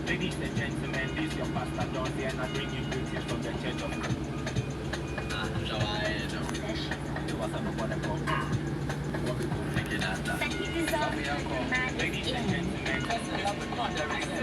Ladies and gentlemen, this is your pastor John here, and I bring you greetings from the Church of Christ. Ladies and gentlemen,